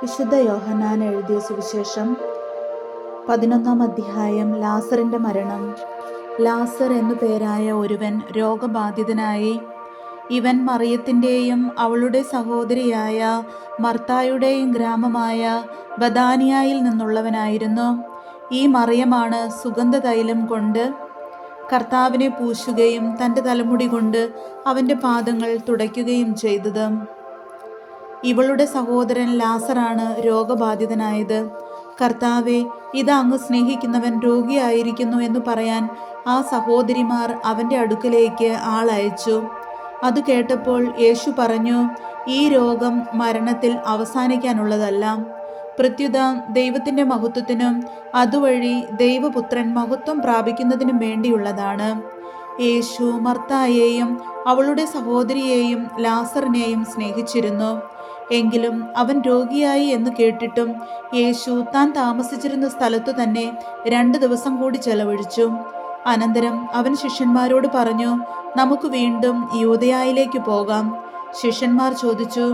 വിശുദ്ധ യോഹന്നാൻ എഴുതിയ സുവിശേഷം 11 അധ്യായം. ലാസറിന്റെ മരണം. ലാസർ എന്നു പേരായ ഒരുവൻ രോഗബാധിതനായി. ഇവൻ മറിയത്തിൻ്റെയും അവളുടെ സഹോദരിയായ മർത്തായുടെയും ഗ്രാമമായ ബഥാനിയായിൽ നിന്നുള്ളവനായിരുന്നു. ഈ മറിയമാണ് സുഗന്ധതൈലം കൊണ്ട് കർത്താവിനെ പൂശുകയും തൻ്റെ തലമുടി കൊണ്ട് അവൻ്റെ പാദങ്ങൾ തുടയ്ക്കുകയും ചെയ്തത്. ഇവളുടെ സഹോദരൻ ലാസറാണ് രോഗബാധിതനായത്. കർത്താവെ, ഇത് അങ്ങ് സ്നേഹിക്കുന്നവൻ രോഗിയായിരിക്കുന്നു എന്ന് പറയാൻ ആ സഹോദരിമാർ അവൻ്റെ അടുക്കലേക്ക് ആളയച്ചു. അത് കേട്ടപ്പോൾ യേശു പറഞ്ഞു, ഈ രോഗം മരണത്തിൽ അവസാനിക്കാനുള്ളതല്ല, പ്രത്യുത ദൈവത്തിൻ്റെ മഹത്വത്തിനും അതുവഴി ദൈവപുത്രൻ മഹത്വം പ്രാപിക്കുന്നതിനും വേണ്ടിയുള്ളതാണ്. യേശു മർത്തായെയും അവളുടെ സഹോദരിയെയും ലാസറിനെയും സ്നേഹിച്ചിരുന്നു. എങ്കിലും അവൻ രോഗിയായി എന്ന് കേട്ടിട്ടും യേശു താൻ താമസിച്ചിരുന്ന സ്ഥലത്തു തന്നെ 2 ദിവസം കൂടി ചെലവഴിച്ചു. അനന്തരം അവൻ ശിഷ്യന്മാരോട് പറഞ്ഞു, നമുക്ക് വീണ്ടും യൂദയായിലേക്ക് പോകാം. ശിഷ്യന്മാർ ചോദിച്ചു,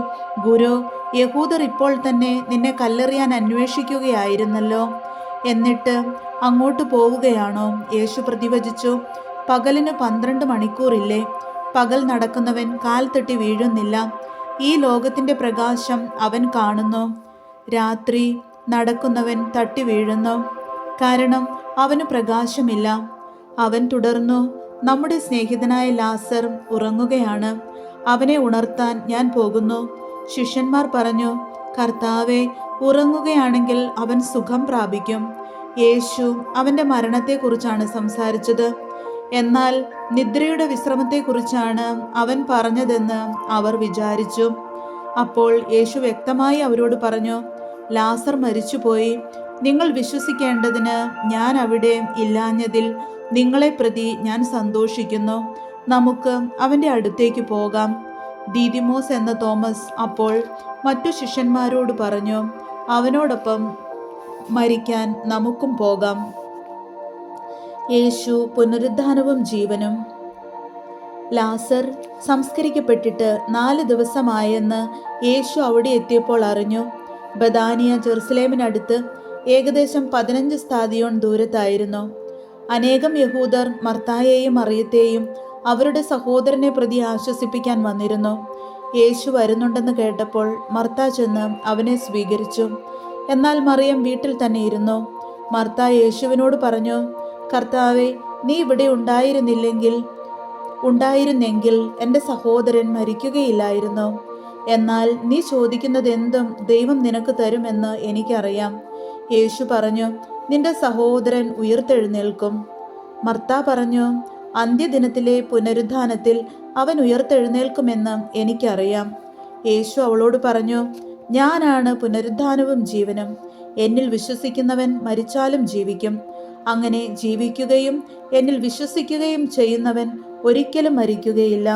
ഗുരു, യഹൂദർ ഇപ്പോൾ തന്നെ നിന്നെ കല്ലെറിയാൻ അന്വേഷിക്കുകയായിരുന്നല്ലോ, എന്നിട്ട് അങ്ങോട്ട് പോവുകയാണോ? യേശു പ്രതിവചിച്ചു, പകലിന് 12 മണിക്കൂറില്ലേ? പകൽ നടക്കുന്നവൻ കാൽ തട്ടി വീഴുന്നില്ല, ഈ ലോകത്തിൻ്റെ പ്രകാശം അവൻ കാണുന്നു. രാത്രി നടക്കുന്നവൻ തട്ടി വീഴുന്നു, കാരണം അവന് പ്രകാശമില്ല. അവൻ തുടർന്നു, നമ്മുടെ സ്നേഹിതനായ ലാസർ ഉറങ്ങുകയാണ്, അവനെ ഉണർത്താൻ ഞാൻ പോകുന്നു. ശിഷ്യന്മാർ പറഞ്ഞു, കർത്താവെ, ഉറങ്ങുകയാണെങ്കിൽ അവൻ സുഖം പ്രാപിക്കും. യേശു അവൻ്റെ മരണത്തെക്കുറിച്ചാണ് സംസാരിച്ചത്, എന്നാൽ നിദ്രയുടെ വിശ്രമത്തെക്കുറിച്ചാണ് അവൻ പറഞ്ഞതെന്ന് അവർ വിചാരിച്ചു. അപ്പോൾ യേശു വ്യക്തമായി അവരോട് പറഞ്ഞു, ലാസർ മരിച്ചുപോയി. നിങ്ങൾ വിശ്വസിക്കേണ്ടതിന് ഞാൻ അവിടെ ഇല്ലാഞ്ഞതിൽ നിങ്ങളെ പ്രതി ഞാൻ സന്തോഷിക്കുന്നു. നമുക്ക് അവൻ്റെ അടുത്തേക്ക് പോകാം. ദീദിമോസ് എന്ന തോമസ് അപ്പോൾ മറ്റു ശിഷ്യന്മാരോട് പറഞ്ഞു, അവനോടൊപ്പം മരിക്കാൻ നമുക്കും പോകാം. യേശു പുനരുദ്ധാനവും ജീവനും. ലാസർ സംസ്കരിക്കപ്പെട്ടിട്ട് 4 ദിവസമായെന്ന് യേശു അവിടെ എത്തിയപ്പോൾ അറിഞ്ഞു. ബഥാനിയ ജെറുസലേമിനടുത്ത് ഏകദേശം 15 സ്താദിയോൺ ദൂരത്തായിരുന്നു. അനേകം യഹൂദർ മർത്തായെയും മറിയത്തെയും അവരുടെ സഹോദരനെ പ്രതി ആശ്വസിപ്പിക്കാൻ വന്നിരുന്നു. യേശു വരുന്നുണ്ടെന്ന് കേട്ടപ്പോൾ മർത്ത ചെന്ന് അവനെ സ്വീകരിച്ചു. എന്നാൽ മറിയം വീട്ടിൽ തന്നെ ഇരുന്നു. മർത്ത യേശുവിനോട് പറഞ്ഞു, കർത്താവെ, നീ ഇവിടെ ഉണ്ടായിരുന്നെങ്കിൽ എൻ്റെ സഹോദരൻ മരിക്കുകയില്ലായിരുന്നു. എന്നാൽ നീ ചോദിക്കുന്നതെന്തും ദൈവം നിനക്ക് തരുമെന്ന് എനിക്കറിയാം. യേശു പറഞ്ഞു, നിന്റെ സഹോദരൻ ഉയർത്തെഴുന്നേൽക്കും. മർത്ത പറഞ്ഞു, അന്ത്യദിനത്തിലെ പുനരുദ്ധാനത്തിൽ അവൻ ഉയർത്തെഴുന്നേൽക്കുമെന്ന് എനിക്കറിയാം. യേശു അവളോട് പറഞ്ഞു, ഞാനാണ് പുനരുദ്ധാനവും ജീവനും. എന്നിൽ വിശ്വസിക്കുന്നവൻ മരിച്ചാലും ജീവിക്കും. അങ്ങനെ ജീവിക്കുകയും എന്നിൽ വിശ്വസിക്കുകയും ചെയ്യുന്നവൻ ഒരിക്കലും മരിക്കുകയില്ല.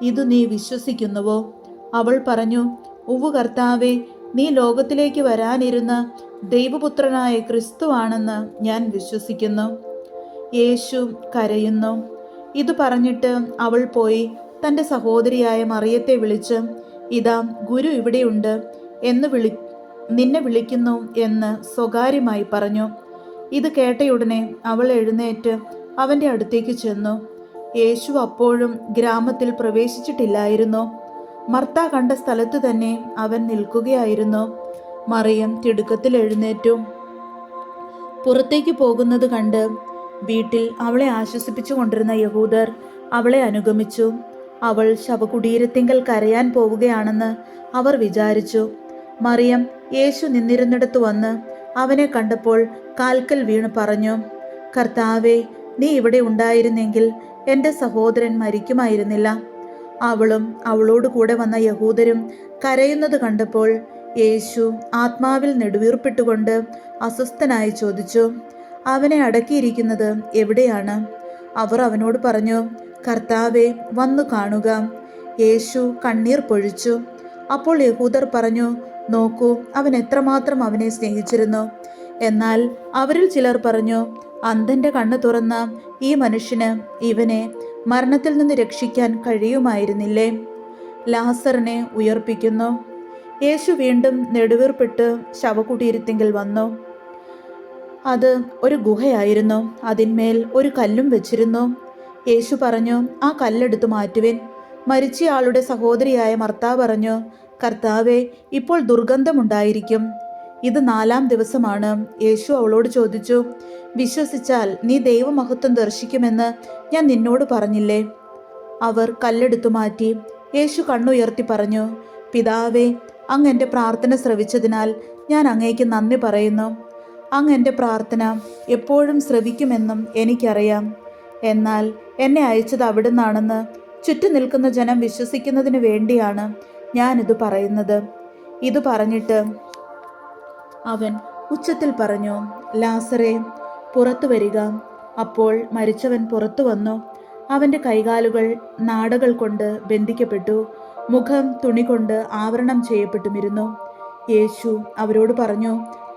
ഇതു നീ വിശ്വസിക്കുന്നുവോ? അവൾ പറഞ്ഞു, ഉവ്വ് കർത്താവേ, നീ ലോകത്തിലേക്ക് വരാനിരുന്ന ദൈവപുത്രനായ ക്രിസ്തുവാണെന്ന് ഞാൻ വിശ്വസിക്കുന്നു. യേശു കരയുന്നു. ഇത് പറഞ്ഞിട്ട് അവൾ പോയി തൻ്റെ സഹോദരിയായ മറിയത്തെ വിളിച്ച്, ഇതാ ഗുരു ഇവിടെയുണ്ട് എന്ന് നിന്നെ വിളിക്കുന്നു എന്ന് സ്വകാര്യമായി പറഞ്ഞു. ഇത് കേട്ടയുടനെ അവൾ എഴുന്നേറ്റ് അവൻ്റെ അടുത്തേക്ക് ചെന്നു. യേശു അപ്പോഴും ഗ്രാമത്തിൽ പ്രവേശിച്ചിട്ടില്ലായിരുന്നു. മർത്ത കണ്ട സ്ഥലത്ത് തന്നെ അവൻ നിൽക്കുകയായിരുന്നു. മറിയം തിടുക്കത്തിൽ എഴുന്നേറ്റു പുറത്തേക്ക് പോകുന്നത് കണ്ട് വീട്ടിൽ അവളെ ആശ്വസിപ്പിച്ചു കൊണ്ടിരുന്ന യഹൂദർ അവളെ അനുഗമിച്ചു. അവൾ ശവകുടീരത്തിങ്കൽ കരയാൻ പോവുകയാണെന്ന് അവർ വിചാരിച്ചു. മറിയം യേശു നിന്നിരുന്നിടത്ത് വന്ന് അവനെ കണ്ടപ്പോൾ കാൽക്കൽ വീണ് പറഞ്ഞു, കർത്താവെ, നീ ഇവിടെ ഉണ്ടായിരുന്നെങ്കിൽ എൻ്റെ സഹോദരൻ മരിക്കുമായിരുന്നില്ല. അവളും അവളോട് കൂടെ വന്ന യഹൂദരും കരയുന്നത് കണ്ടപ്പോൾ യേശു ആത്മാവിൽ നെടുവീർപ്പിട്ടുകൊണ്ട് അസ്വസ്ഥനായി ചോദിച്ചു, അവനെ അടക്കിയിരിക്കുന്നത് എവിടെയാണ്? അവർ അവനോട് പറഞ്ഞു, കർത്താവെ, വന്നു കാണുക. യേശു കണ്ണീർ പൊഴിച്ചു. അപ്പോൾ യഹൂദർ പറഞ്ഞു, നോക്കൂ, അവൻ എത്രമാത്രം അവനെ സ്നേഹിച്ചിരുന്നു. എന്നാൽ അവരിൽ ചിലർ പറഞ്ഞു, അന്ധൻ്റെ കണ്ണ് തുറന്ന ഈ മനുഷ്യന് ഇവനെ മരണത്തിൽ നിന്ന് രക്ഷിക്കാൻ കഴിയുമായിരുന്നില്ലേ? ലാസറിനെ ഉയർപ്പിക്കുന്നു. യേശു വീണ്ടും നെടുവീർപ്പിട്ട് ശവകുടീരത്തിങ്കിൽ വന്നു. അത് ഒരു ഗുഹയായിരുന്നു. അതിന്മേൽ ഒരു കല്ലും വെച്ചിരുന്നു. യേശു പറഞ്ഞു, ആ കല്ലെടുത്തു മാറ്റുവിൻ. മരിച്ചയാളുടെ സഹോദരിയായ മർത്ത പറഞ്ഞു, കർത്താവേ, ഇപ്പോൾ ദുർഗന്ധമുണ്ടായിരിക്കും. ഇത് 4-ാം ദിവസമാണ്. യേശു അവളോട് ചോദിച്ചു, വിശ്വസിച്ചാൽ നീ ദൈവമഹത്വം ദർശിക്കുമെന്ന് ഞാൻ നിന്നോട് പറഞ്ഞില്ലേ? അവർ കല്ലെടുത്തു മാറ്റി. യേശു കണ്ണുയർത്തി പറഞ്ഞു, പിതാവേ, അങ്ങ് എൻ്റെ പ്രാർത്ഥന ശ്രവിച്ചതിനാൽ ഞാൻ അങ്ങേക്ക് നന്ദി പറയുന്നു. അങ്ങ് എൻ്റെ പ്രാർത്ഥന എപ്പോഴും ശ്രവിക്കുമെന്നും എനിക്കറിയാം. എന്നാൽ എന്നെ അയച്ചത് അവിടുന്നാണെന്ന് ചുറ്റും നിൽക്കുന്ന ജനം വിശ്വസിക്കുന്നതിന് വേണ്ടിയാണ് ഞാനിത് പറയുന്നത്. ഇത് പറഞ്ഞിട്ട് അവൻ ഉച്ചത്തിൽ പറഞ്ഞു, ലാസറേ, പുറത്തു വരിക. അപ്പോൾ മരിച്ചവൻ പുറത്തു വന്നു. അവൻ്റെ കൈകാലുകൾ നാടകൾ കൊണ്ട് ബന്ധിക്കപ്പെട്ടു, മുഖം തുണി കൊണ്ട് ആവരണം ചെയ്യപ്പെട്ടുമിരുന്നു. യേശു അവരോട് പറഞ്ഞു,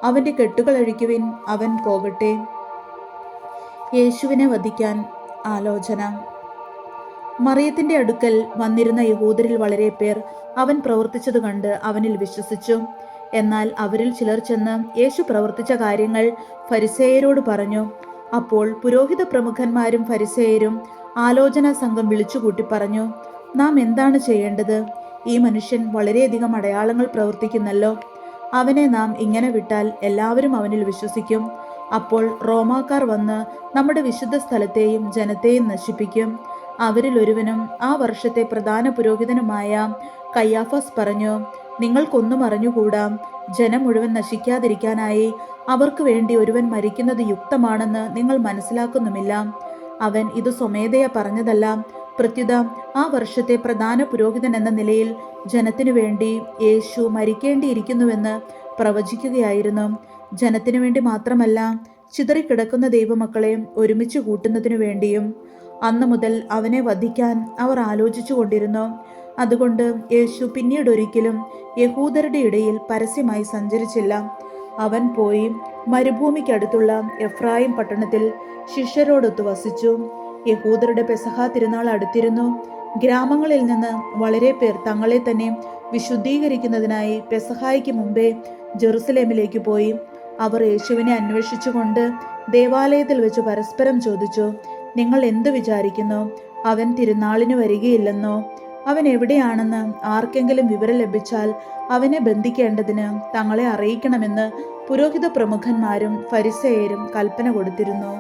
അവൻ്റെ കെട്ടുകൾ അഴിക്കുവിൻ, അവൻ പോകട്ടെ. യേശുവിനെ വധിക്കാൻ ആലോചന. മറിയത്തിൻ്റെ അടുക്കൽ വന്നിരുന്ന യഹൂദരിൽ വളരെ പേർ അവൻ പ്രവർത്തിച്ചത് കണ്ട് അവനിൽ വിശ്വസിച്ചു. എന്നാൽ അവരിൽ ചിലർ ചെന്ന് യേശു പ്രവർത്തിച്ച കാര്യങ്ങൾ ഫരിസേയരോട് പറഞ്ഞു. അപ്പോൾ പുരോഹിത പ്രമുഖന്മാരും ഫരിസേയരും ആലോചനാ സംഘം വിളിച്ചുകൂട്ടി പറഞ്ഞു, നാം എന്താണ് ചെയ്യേണ്ടത്? ഈ മനുഷ്യൻ വളരെയധികം അടയാളങ്ങൾ പ്രവർത്തിക്കുന്നല്ലോ. അവനെ നാം ഇങ്ങനെ വിട്ടാൽ എല്ലാവരും അവനിൽ വിശ്വസിക്കും. അപ്പോൾ റോമാക്കാർ വന്ന് നമ്മുടെ വിശുദ്ധ സ്ഥലത്തെയും ജനത്തെയും നശിപ്പിക്കും. അവരിൽ ഒരുവനും ആ വർഷത്തെ പ്രധാന പുരോഹിതനുമായ കയ്യാഫാസ് പറഞ്ഞു, നിങ്ങൾക്കൊന്നും അറിഞ്ഞുകൂടാ. ജനം മുഴുവൻ നശിക്കാതിരിക്കാനായി അവർക്ക് വേണ്ടി ഒരുവൻ മരിക്കുന്നത് യുക്തമാണെന്ന് നിങ്ങൾ മനസ്സിലാക്കുന്നുമില്ല. അവൻ ഇത് സ്വമേധയാ പറഞ്ഞതല്ല. പ്രത്യുത ആ വർഷത്തെ പ്രധാന പുരോഹിതൻ എന്ന നിലയിൽ ജനത്തിനു വേണ്ടി യേശു മരിക്കേണ്ടിയിരിക്കുന്നുവെന്ന് പ്രവചിക്കുകയായിരുന്നു. ജനത്തിനു വേണ്ടി മാത്രമല്ല, ചിതറിക്കിടക്കുന്ന ദൈവമക്കളെ ഒരുമിച്ച് കൂട്ടുന്നതിനു വേണ്ടിയും. അന്നു മുതൽ അവനെ വധിക്കാൻ അവർ ആലോചിച്ചു കൊണ്ടിരുന്നു. അതുകൊണ്ട് യേശു പിന്നീടൊരിക്കലും യഹൂദരുടെ ഇടയിൽ പരസ്യമായി സഞ്ചരിച്ചില്ല. അവൻ പോയി മരുഭൂമിക്കടുത്തുള്ള എഫ്രായിം പട്ടണത്തിൽ ശിഷ്യരോടൊത്ത് വസിച്ചു. യഹൂദരുടെ പെസഹ തിരുനാൾ അടുത്തിരുന്നു. ഗ്രാമങ്ങളിൽ നിന്ന് വളരെ പേർ തങ്ങളെ തന്നെ വിശുദ്ധീകരിക്കുന്നതിനായി പെസഹായ്ക്ക് മുമ്പേ ജെറുസലേമിലേക്ക് പോയി. അവർ യേശുവിനെ അന്വേഷിച്ചുകൊണ്ട് ദേവാലയത്തിൽ വെച്ച് പരസ്പരം ചോദിച്ചു, നിങ്ങൾ എന്തു വിചാരിക്കുന്നു? അവൻ തിരുനാളിന് വരികയില്ലെന്നോ? അവൻ എവിടെയാണെന്ന് ആർക്കെങ്കിലും വിവരം ലഭിച്ചാൽ അവനെ ബന്ധിക്കേണ്ടതിന് തങ്ങളെ അറിയിക്കണമെന്ന് പുരോഹിത പ്രമുഖന്മാരും ഫരിസേയരും കൽപ്പന കൊടുത്തിരുന്നു.